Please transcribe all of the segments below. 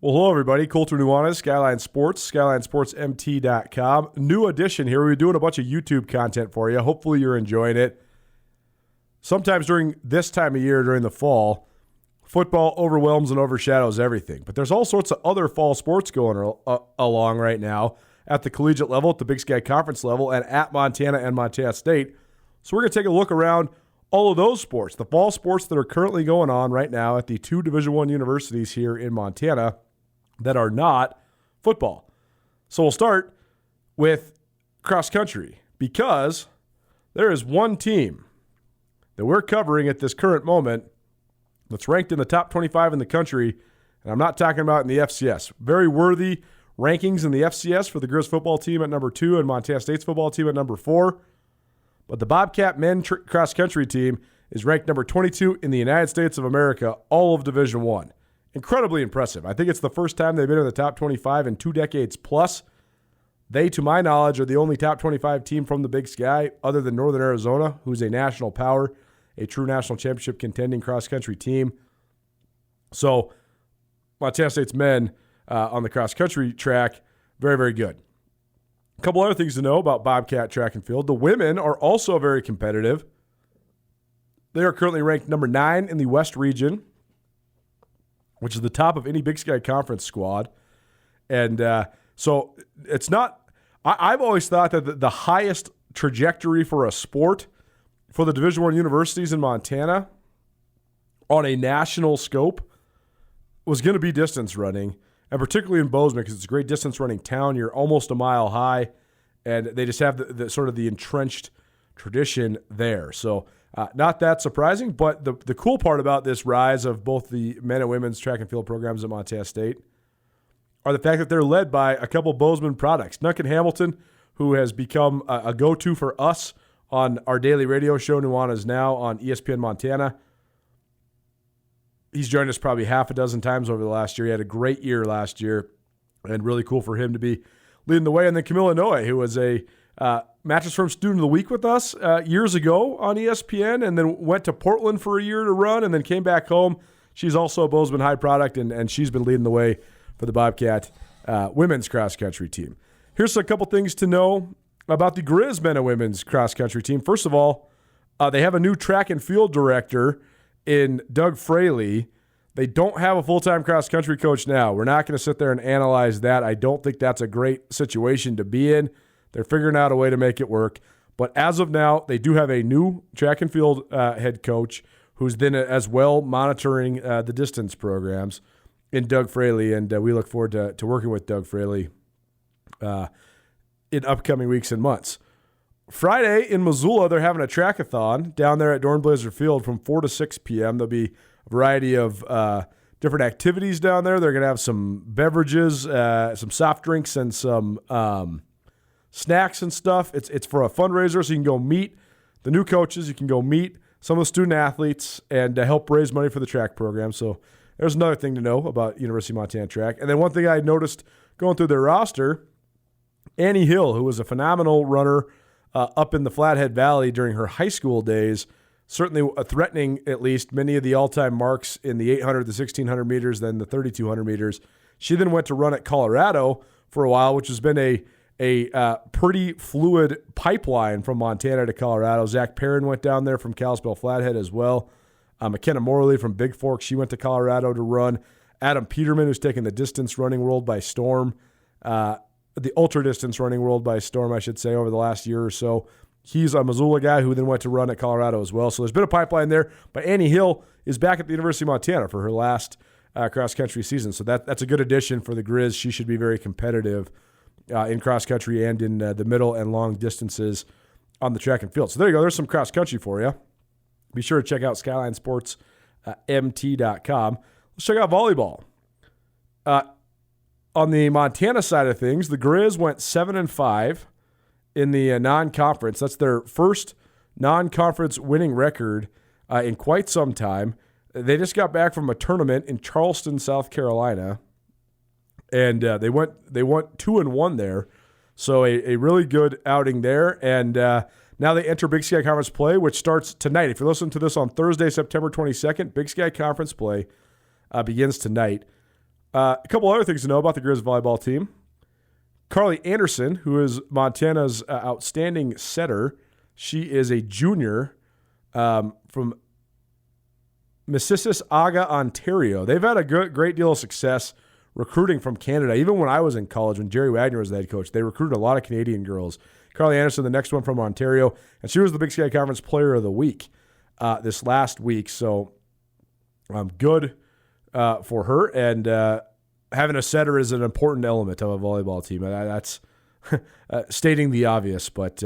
Well, hello, everybody. Colter Nuanez, Skyline Sports, SkylineSportsMT.com. New edition here. We're doing a bunch of YouTube content for you. Hopefully you're enjoying it. Sometimes during this time of year, during the fall, football overwhelms and overshadows everything. But there's all sorts of other fall sports going along right now at the collegiate level, at the Big Sky Conference level, and at Montana and Montana State. So we're going to take a look around all of those sports, the fall sports that are currently going on right now at the two Division I universities here in Montana that are not football. So we'll start with cross country because there is one team that we're covering at this current moment that's ranked in the top 25 in the country, and I'm not talking about in the FCS. Very worthy rankings in the FCS for the Grizz football team at number 2 and Montana State's football team at number 4. But the Bobcat men cross country team is ranked number 22 in the United States of America, all of Division I. Incredibly impressive. I think it's the first time they've been in the top 25 in 2 decades plus. They, to my knowledge, are the only top 25 team from the Big Sky other than Northern Arizona, who's a national power, a true national championship contending cross-country team. So Montana State's men on the cross-country track, very, very good. A couple other things to know about Bobcat track and field. The women are also very competitive. They are currently ranked number 9 in the West region, which is the top of any Big Sky Conference squad. And so it's not – I've always thought that the highest trajectory for a sport for the Division I universities in Montana on a national scope was going to be distance running, and particularly in Bozeman because it's a great distance running town. You're almost a mile high, and they just have the sort of the entrenched tradition there. So not that surprising, but the cool part about this rise of both the men and women's track and field programs at Montana State are the fact that they're led by a couple Bozeman products. Duncan Hamilton, who has become a go-to for us on our daily radio show, Nuanez Now, on ESPN Montana. He's joined us probably half a dozen times over the last year. He had a great year last year, and really cool for him to be leading the way. And then Camilla Noe, who was a Mattress Firm Student of the Week with us years ago on ESPN, and then went to Portland for a year to run, and then came back home. She's also a Bozeman High product, and she's been leading the way for the Bobcat women's cross-country team. Here's a couple things to know about the Grizz men and women's cross-country team. First of all, they have a new track and field director in Doug Fraley. They don't have a full-time cross-country coach now. We're not going to sit there and analyze that. I don't think that's a great situation to be in. They're figuring out a way to make it work. But as of now, they do have a new track and field head coach who's then as well monitoring the distance programs in Doug Fraley, and we look forward to working with Doug Fraley in upcoming weeks and months. Friday in Missoula, they're having a track-a-thon down there at Dornblaser Field from 4 to 6 p.m. There'll be a variety of different activities down there. They're going to have some beverages, some soft drinks, and some snacks and stuff. It's for a fundraiser, so you can go meet the new coaches. You can go meet some of the student athletes and help raise money for the track program. So there's another thing to know about University of Montana track. And then one thing I noticed going through their roster, Annie Hill, who was a phenomenal runner up in the Flathead Valley during her high school days, certainly threatening at least many of the all-time marks in the 800, the 1,600 meters, then the 3,200 meters. She then went to run at Colorado for a while, which has been a pretty fluid pipeline from Montana to Colorado. Zach Perrin went down there from Kalispell Flathead as well. McKenna Morley from Big Fork, she went to Colorado to run. Adam Peterman, who's taken the distance running world by storm, the ultra-distance running world by storm, I should say, over the last year or so. He's a Missoula guy who then went to run at Colorado as well. So there's been a pipeline there. But Annie Hill is back at the University of Montana for her last cross-country season. So that's a good addition for the Grizz. She should be very competitive in cross-country and in the middle and long distances on the track and field. So there you go. There's some cross-country for you. Be sure to check out SkylineSportsMT.com. Let's check out volleyball. On the Montana side of things, the Grizz went 7-5 in the non-conference. That's their first non-conference winning record in quite some time. They just got back from a tournament in Charleston, South Carolina, and they went 2-1 there. So a really good outing there. And now they enter Big Sky Conference play, which starts tonight. If you're listening to this on Thursday, September 22nd, Big Sky Conference play begins tonight. A couple other things to know about the Grizz volleyball team. Carly Anderson, who is Montana's outstanding setter, she is a junior from Mississauga, Ontario. They've had a great deal of success recruiting from Canada. Even when I was in college, when Jerry Wagner was the head coach, they recruited a lot of Canadian girls. Carly Anderson, the next one from Ontario, and she was the Big Sky Conference Player of the Week this last week. So good for her. And having a setter is an important element of a volleyball team. That's stating the obvious, but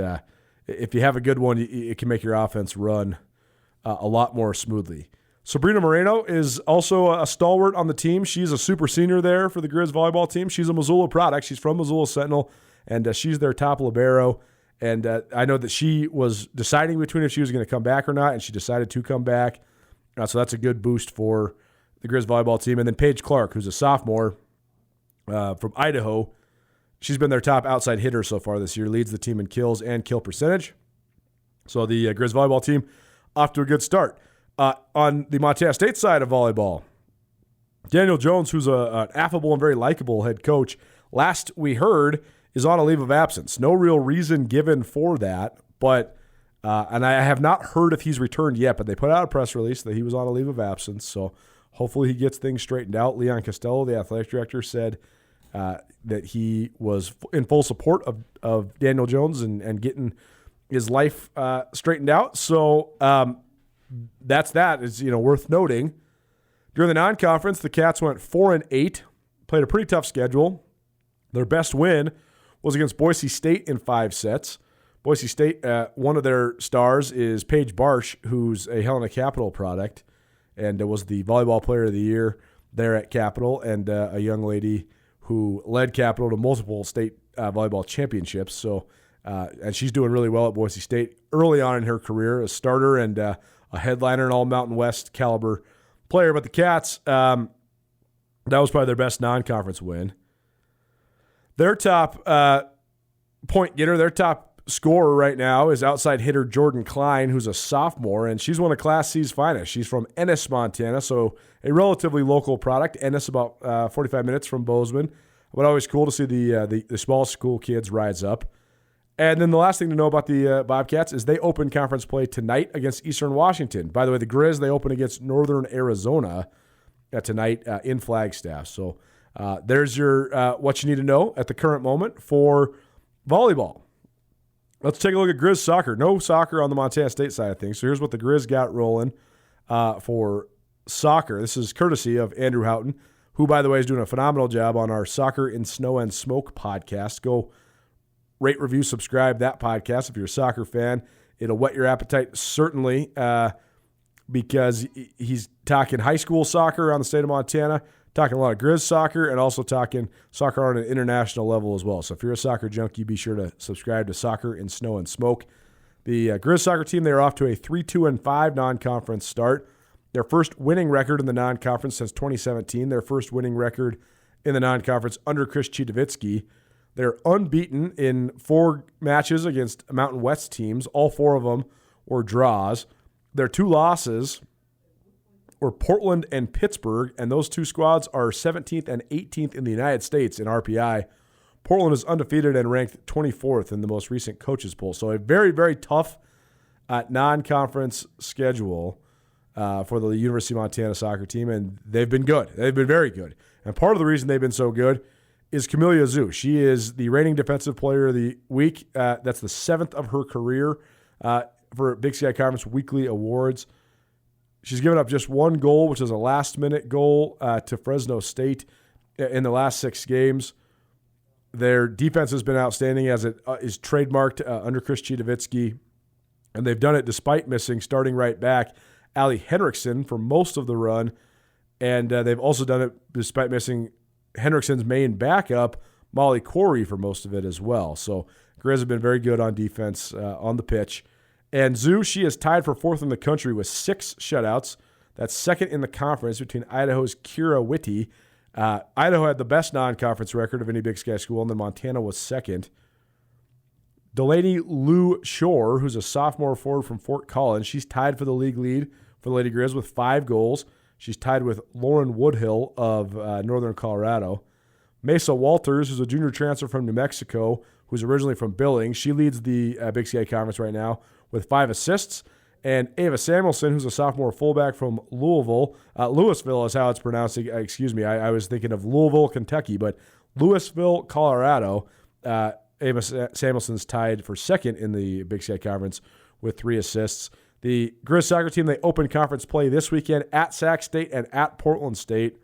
if you have a good one, it can make your offense run a lot more smoothly. Sabrina Moreno is also a stalwart on the team. She's a super senior there for the Grizz volleyball team. She's a Missoula product. She's from Missoula Sentinel, and she's their top libero. And I know that she was deciding between if she was going to come back or not, and she decided to come back. So that's a good boost for the Grizz volleyball team. And then Paige Clark, who's a sophomore from Idaho. She's been their top outside hitter so far this year, leads the team in kills and kill percentage. So the Grizz volleyball team off to a good start. On the Montana State side of volleyball, Daniel Jones, who's an affable and very likable head coach, last we heard is on a leave of absence. No real reason given for that, but and I have not heard if he's returned yet, but they put out a press release that he was on a leave of absence, so hopefully he gets things straightened out. Leon Costello, the athletic director, said that he was in full support of Daniel Jones and getting his life straightened out. So that's that. It's worth noting. During the non-conference, the Cats went 4-8, played a pretty tough schedule. Their best win was against Boise State in 5 sets. Boise State, one of their stars is Paige Barsh, who's a Helena Capital product, and was the volleyball player of the year there at Capital, and a young lady who led Capital to multiple state volleyball championships. So, and she's doing really well at Boise State early on in her career, a starter and a headliner, an all-Mountain West caliber player. But the Cats, that was probably their best non-conference win. Their top point getter, their top scorer right now is outside hitter Jordan Klein, who's a sophomore, and she's one of Class C's finest. She's from Ennis, Montana, so a relatively local product. Ennis, about 45 minutes from Bozeman. But always cool to see the small school kids rise up. And then the last thing to know about the Bobcats is they open conference play tonight against Eastern Washington. By the way, the Grizz, they open against Northern Arizona tonight in Flagstaff. So there's your what you need to know at the current moment for volleyball. Let's take a look at Grizz Soccer. No soccer on the Montana State side of things. So here's what the Grizz got rolling for soccer. This is courtesy of Andrew Houghton, who, by the way, is doing a phenomenal job on our Soccer in Snow and Smoke podcast. Go rate, review, subscribe that podcast if you're a soccer fan. It'll whet your appetite, certainly, because he's talking high school soccer around the state of Montana, talking a lot of Grizz soccer, and also talking soccer on an international level as well. So if you're a soccer junkie, be sure to subscribe to Soccer in Snow and Smoke. The Grizz soccer team, they're off to a 3-2-5 non-conference start. Their first winning record in the non-conference since 2017. Their first winning record in the non-conference under Chris Chidovitsky. They're unbeaten in 4 matches against Mountain West teams. All 4 of them were draws. Their 2 losses were Portland and Pittsburgh, and those 2 squads are 17th and 18th in the United States in RPI. Portland is undefeated and ranked 24th in the most recent coaches poll. So a very, very tough non-conference schedule for the University of Montana soccer team, and they've been good. They've been very good. And part of the reason they've been so good is Camelia Zhu. She is the reigning defensive player of the week. That's the 7th of her career for Big Sky Conference weekly awards. She's given up just 1 goal, which is a last-minute goal to Fresno State in the last 6 games. Their defense has been outstanding, as it is trademarked under Chris Chidovitsky, and they've done it despite missing starting right back Allie Henriksen for most of the run, and they've also done it despite missing Henriksen's main backup, Molly Corey, for most of it as well. So Grizz have been very good on defense on the pitch. And Zhu, she is tied for 4th in the country with 6 shutouts. That's 2nd in the conference between Idaho's Kira Whitty. Idaho had the best non-conference record of any Big Sky school, and then Montana was 2nd. Delaney Lou Shore, who's a sophomore forward from Fort Collins, she's tied for the league lead for the Lady Grizz with 5 goals. She's tied with Lauren Woodhill of Northern Colorado. Mesa Walters, who's a junior transfer from New Mexico, who's originally from Billings. She leads the Big Sky Conference right now with 5 assists. And Ava Samuelson, who's a sophomore fullback from Louisville. Louisville is how it's pronounced. Excuse me. I was thinking of Louisville, Kentucky, but Louisville, Colorado. Ava Samuelson's tied for second in the Big Sky Conference with 3 assists. The Grizz Soccer team, they open conference play this weekend at Sac State and at Portland State.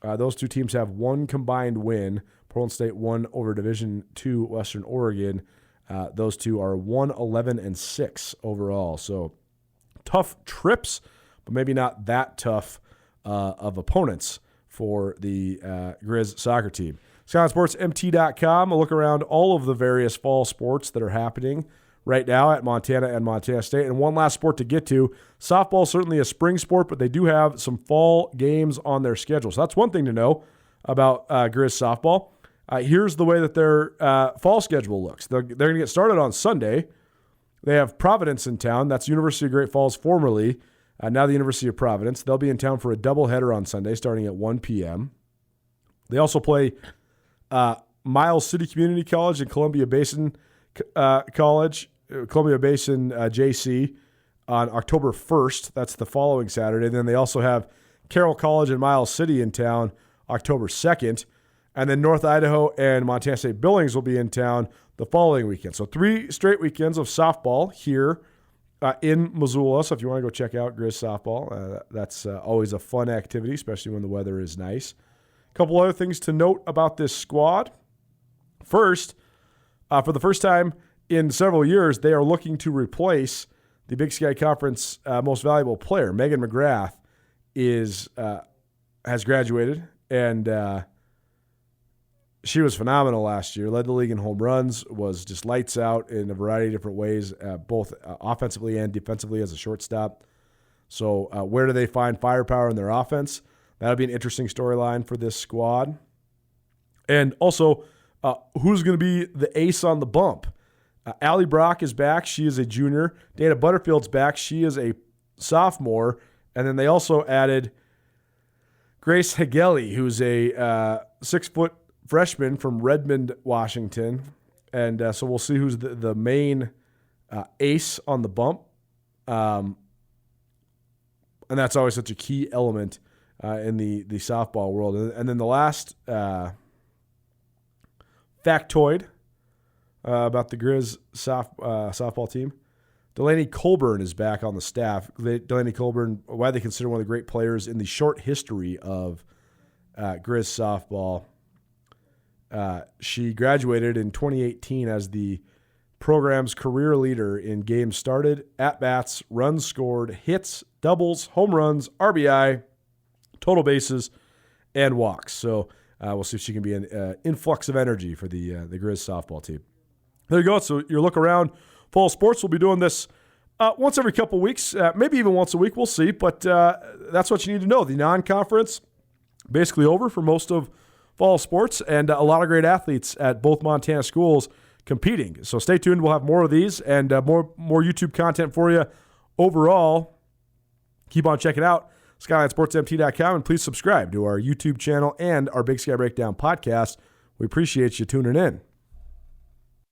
Those 2 teams have 1 combined win. Portland State won over Division II Western Oregon. Those 2 are 1-11-6 overall. So tough trips, but maybe not that tough of opponents for the Grizz Soccer team. SkylineSportsMT.com. A look around all of the various fall sports that are happening right now at Montana and Montana State. And one last sport to get to. Softball is certainly a spring sport, but they do have some fall games on their schedule. So that's one thing to know about Grizz softball. Here's the way that their fall schedule looks. They're going to get started on Sunday. They have Providence in town. That's University of Great Falls, formerly, now the University of Providence. They'll be in town for a doubleheader on Sunday starting at 1 p.m. They also play Miles City Community College and Columbia Basin College, Columbia Basin JC on October 1st. That's the following Saturday. Then they also have Carroll College and Miles City in town October 2nd. And then North Idaho and Montana State Billings will be in town the following weekend. So 3 straight weekends of softball here in Missoula. So if you want to go check out Grizz softball, that's always a fun activity, especially when the weather is nice. A couple other things to note about this squad. First, for the first time in several years, they are looking to replace the Big Sky Conference most valuable player. Megan McGrath has graduated, and she was phenomenal last year. Led the league in home runs, was just lights out in a variety of different ways, both offensively and defensively as a shortstop. So where do they find firepower in their offense? That'll be an interesting storyline for this squad. And also, who's going to be the ace on the bump? Allie Brock is back. She is a junior. Dana Butterfield's back. She is a sophomore. And then they also added Grace Hegeli, who's a 6-foot freshman from Redmond, Washington. And so we'll see who's the main ace on the bump. And that's always such a key element in the softball world. And then the last factoid about the Grizz softball team, Delaney Colburn is back on the staff. Delaney Colburn, widely considered one of the great players in the short history of Grizz softball. She graduated in 2018 as the program's career leader in games started, at-bats, runs scored, hits, doubles, home runs, RBI, total bases, and walks. So we'll see if she can be an influx of energy for the Grizz softball team. There you go. So your look around fall sports. We'll be doing this once every couple weeks, maybe even once a week. We'll see. But that's what you need to know. The non-conference basically over for most of fall sports, and a lot of great athletes at both Montana schools competing. So stay tuned. We'll have more of these and more YouTube content for you. Overall, keep on checking out SkylineSportsMT.com, and please subscribe to our YouTube channel and our Big Sky Breakdown podcast. We appreciate you tuning in.